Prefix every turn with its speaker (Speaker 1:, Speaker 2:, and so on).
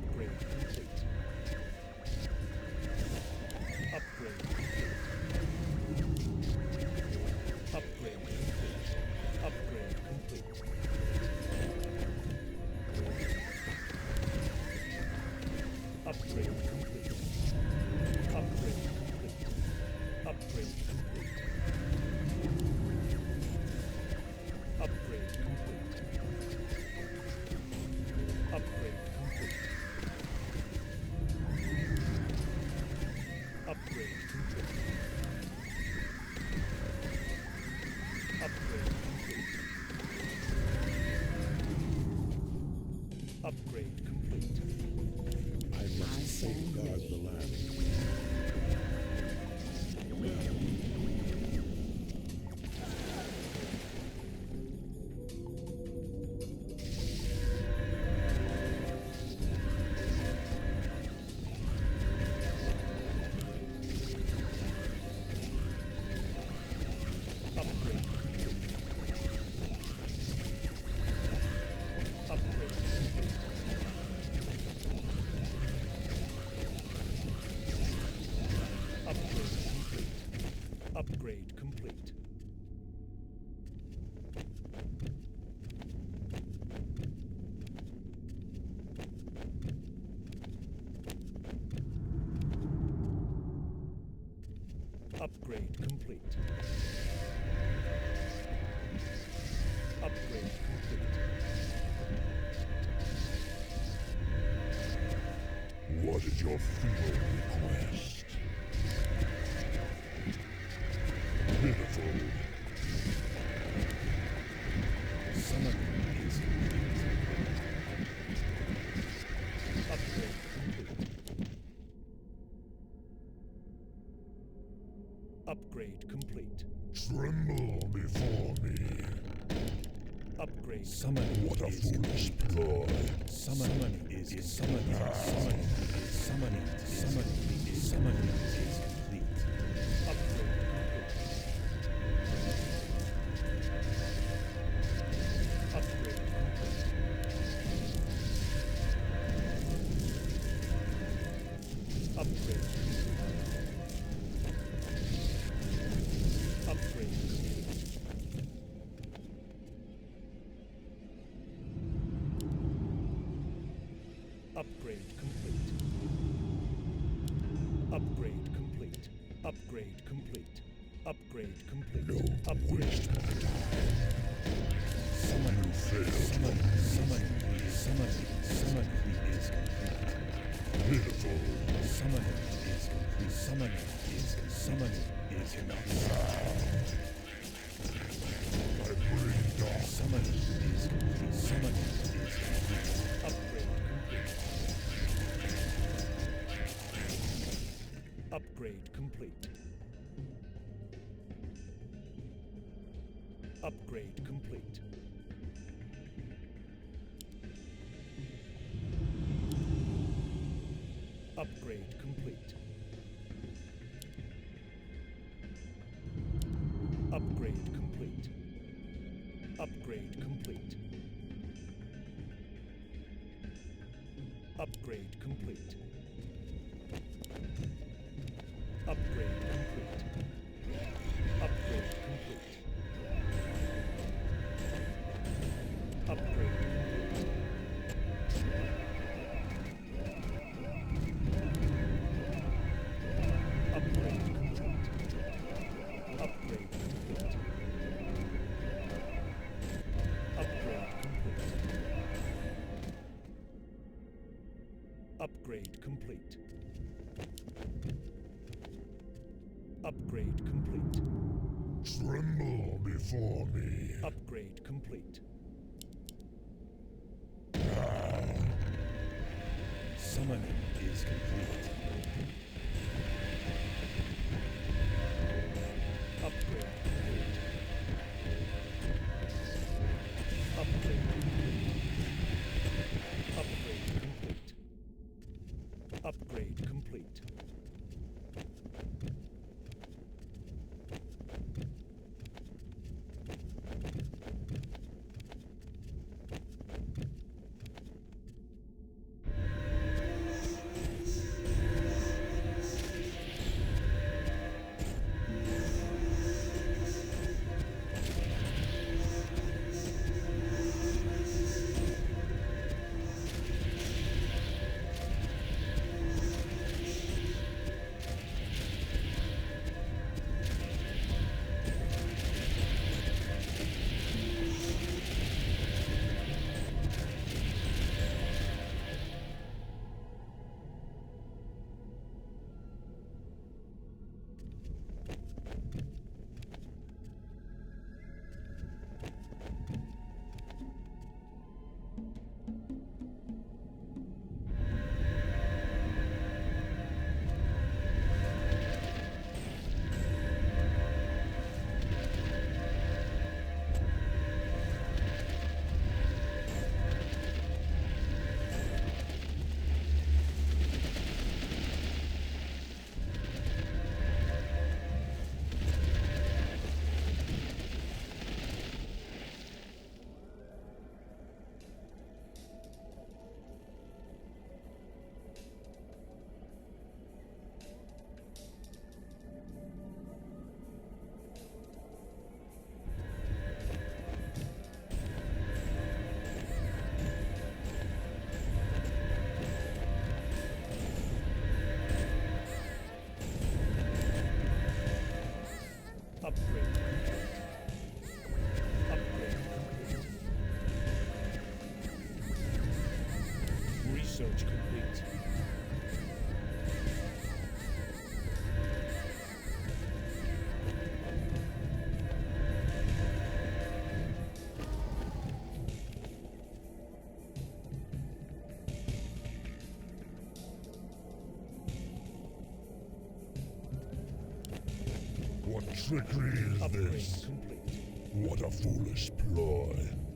Speaker 1: Upgrade complete. Upgrade complete. Upgrade complete. Upgrade complete. Upgrade complete. Upgrade complete. Upgrade complete. Upgrade complete. Upgrade complete. Upgrade complete. Upgrade complete. Upgrade complete.
Speaker 2: I must safeguard the land.
Speaker 1: Upgrade complete. Upgrade complete. Upgrade complete. Upgrade complete. Upgrade complete.
Speaker 2: What is your final request? Pitiful.
Speaker 1: Summoning is complete. Upgrade complete. Upgrade complete.
Speaker 2: Tremble before me.
Speaker 1: Upgrade. Summoning
Speaker 2: What a
Speaker 1: is
Speaker 2: foolish ploy.
Speaker 1: Summoning is summoning. Summoning is summoning. Summoning is summoning is complete. Upgrade complete. Upgrade complete. Upgrade complete. Upgrade complete. Upgrade complete. Upgrade complete. Upgrade complete. Upgrade complete.
Speaker 2: No
Speaker 1: Upgrade.
Speaker 2: waste my time.
Speaker 1: Summoning
Speaker 2: failed.
Speaker 1: Summoning is complete.
Speaker 2: Pitiful.
Speaker 1: Summoning is complete. Summoning is enough.
Speaker 2: I bring dark.
Speaker 1: Summoning is complete. Summoning is complete. Upgrade complete. Upgrade complete. Upgrade complete. Upgrade complete. Upgrade complete. Upgrade complete. Upgrade complete. Upgrade complete. Upgrade complete. Upgrade complete. Upgrade complete. Upgrade complete. Upgrade complete. Upgrade complete. Upgrade complete.
Speaker 2: Tremble before me.
Speaker 1: Upgrade complete. Summoning is complete. Upgrade complete. Upgrade complete. Upgrade complete. Upgrade complete. Research complete.
Speaker 2: What trickery is
Speaker 1: Upgrade
Speaker 2: this?
Speaker 1: complete.
Speaker 2: What a foolish ploy.